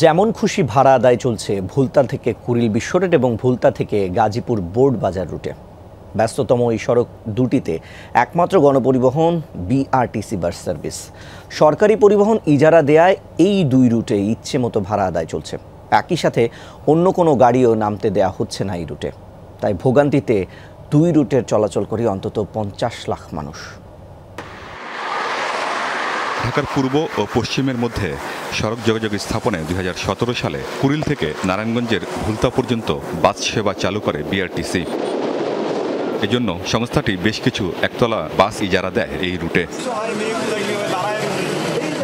যেমন খুশি ভাড়া আদায় চলছে ভুলতা থেকে কুড়িল বিশ্ব রোড এবং ভুলতা থেকে গাজীপুর বোর্ড বাজার রুটে। ব্যস্ততম এই সড়ক দুটিতে একমাত্র গণপরিবহন বিআরটিসি বাস সার্ভিস। সরকারি পরিবহন ইজারা দেয়ায় এই দুই রুটে ইচ্ছে মতো ভাড়া আদায় চলছে। একই সাথে অন্য কোনো গাড়িও নামতে দেয়া হচ্ছে না এই রুটে। তাই ভোগান্তিতে দুই রুটের চলাচল করে অন্তত 50 লাখ মানুষ। ঢাকার পূর্ব ও পশ্চিমের মধ্যে সড়ক যোগাযোগ স্থাপনে 2017 সালে কুড়িল থেকে নারায়ণগঞ্জের ভুলতা পর্যন্ত বাস সেবা চালু করে বিআরটিসি। এজন্য সংস্থাটি বেশ কিছু একতলা বাস ইজারা দেয় এই রুটে।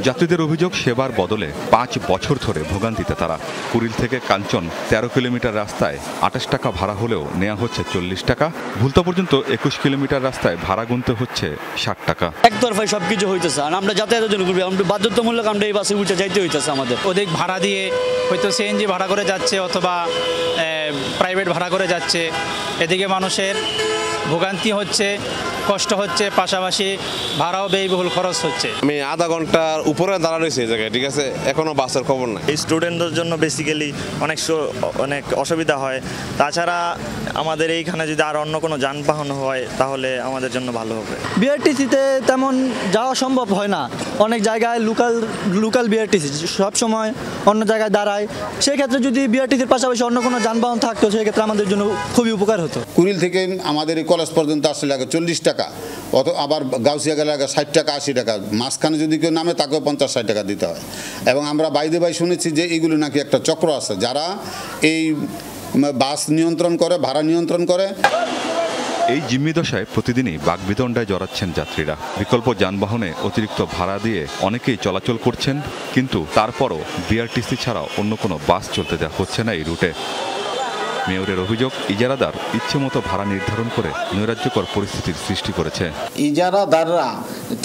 যাত্রীদের অভিযোগ, সেবার বদলে 5 বছর ধরে ভোগান্তিতে তারা। কুড়িল থেকে কাঞ্চন 13 কিলোমিটার রাস্তায় 28 টাকা ভাড়া হলেও নেওয়া হচ্ছে 40 টাকা। ভুলতা পর্যন্ত 21 কিলোমিটার রাস্তায় ভাড়া গুনতে হচ্ছে 60 টাকা। একতরফায় সবকিছু হইতেছে, আর আমরা যাতায়াতের জন্য আমরা বাধ্যতামূলক আমরা এই বাসে উঠে যাইতে হইতেছে আমাদের। অধিক ভাড়া দিয়ে হয়তো সিএনজি ভাড়া করে যাচ্ছে অথবা প্রাইভেট ভাড়া করে যাচ্ছে। এদিকে মানুষের ভোগান্তি হচ্ছে, কষ্ট হচ্ছে, পাশাপাশি ভাড়াও ব্যয়বহুল খরচ হচ্ছে। আমি আধা ঘন্টার উপরে দাঁড়া রয়েছে এই জায়গায়, ঠিক আছে, এখনো বাসের খবর নাই। এই স্টুডেন্টদের জন্য বেসিক্যালি অনেক অসুবিধা হয়। তাছাড়া আমাদের এইখানে যদি আর অন্য কোনো যানবাহন হয় তাহলে আমাদের জন্য ভালো হবে। বিআরটিসিতে তেমন যাওয়া সম্ভব হয় না। অনেক জায়গায় লোকাল বিআরটিসি সবসময় অন্য জায়গায় দাঁড়ায়। সেক্ষেত্রে যদি বিআরটিসির পাশাপাশি অন্য কোনো যানবাহন থাকতো সেক্ষেত্রে আমাদের জন্য খুবই উপকার হতো। কুড়িল থেকে আমাদের এই কলেজ পর্যন্ত আসলে লাগে 40 টাকা, আবার গাউসিয়া গেলে লাগে 60 টাকা 80 টাকা। মাঝখানে যদি কেউ নামে তাকেও 50-60 টাকা দিতে হয়। এবং আমরা বাইরে শুনেছি যে এইগুলো নাকি একটা চক্র আছে যারা এই বাস নিয়ন্ত্রণ করে, ভাড়া নিয়ন্ত্রণ করে। এই জিম্মি দশায় প্রতিদিনই বাগবিতণ্ডায় জড়াচ্ছেন যাত্রীরা। বিকল্প যানবাহনে অতিরিক্ত ভাড়া দিয়ে অনেকেই চলাচল করছেন, কিন্তু তারপরও বিআরটিসি ছাড়াও অন্য কোনো বাস চলতে দেওয়া হচ্ছে না এই রুটে। মেয়রের অভিযোগ, ইজারাদার ইচ্ছে মতো ভাড়া নির্ধারণ করে নৈরাজ্যকর পরিস্থিতির সৃষ্টি করেছে। ইজারাদাররা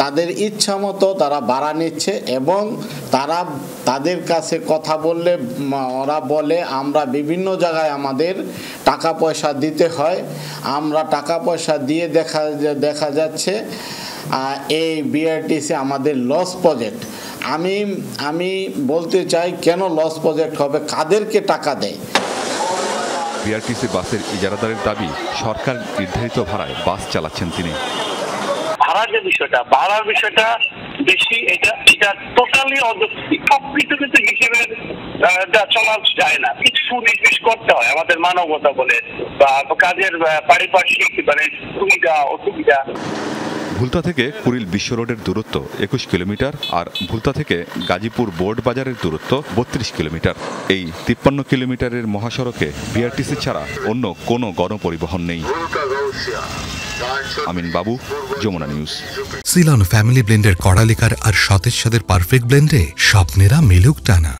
তাদের ইচ্ছা মতো তারা ভাড়া নিচ্ছে এবং তাদের কাছে কথা বললে ওরা বলে আমরা বিভিন্ন জায়গায় আমাদের টাকা পয়সা দিতে হয়। আমরা টাকা পয়সা দিয়ে দেখা যাচ্ছে এই বিআরটিসি আমাদের লস প্রজেক্ট। আমি বলতে চাই, কেন লস প্রজেক্ট হবে, কাদেরকে টাকা দেয়? বিআরটিসি বাসের ইজারাদারের দাবি, সরকার নির্ধারিত ভাড়ায় বাস চালাচ্ছেন তিনি। ভাড়ার বিষয়টা বেশি, এটা টোটালি অযৌক্তিক। সবকিছু কিন্তু হিসেবের চলা যায় না, কিছু নির্দেশ করতে হয় আমাদের মানবতা বলে বা কাজের পারিপার্শ্বিক সুবিধা অসুবিধা। ভুলতা থেকে কুড়িল বিশ্ব রোডের দূরত্ব 21 কিলোমিটার আর ভুলতা থেকে গাজীপুর বোর্ড বাজারের দূরত্ব 32 কিলোমিটার। এই 53 কিলোমিটারের মহাসড়কে বিআরটিসি ছাড়া অন্য কোনো গণপরিবহন নেই। আমিন বাবু, যমুনা নিউজ। সিলন ফ্যামিলি ব্লেন্ডের কড়ালিকার আর সতেজ স্বাদের পারফেক্ট ব্লেন্ডে স্বপ্নেরা মেলুক টানা।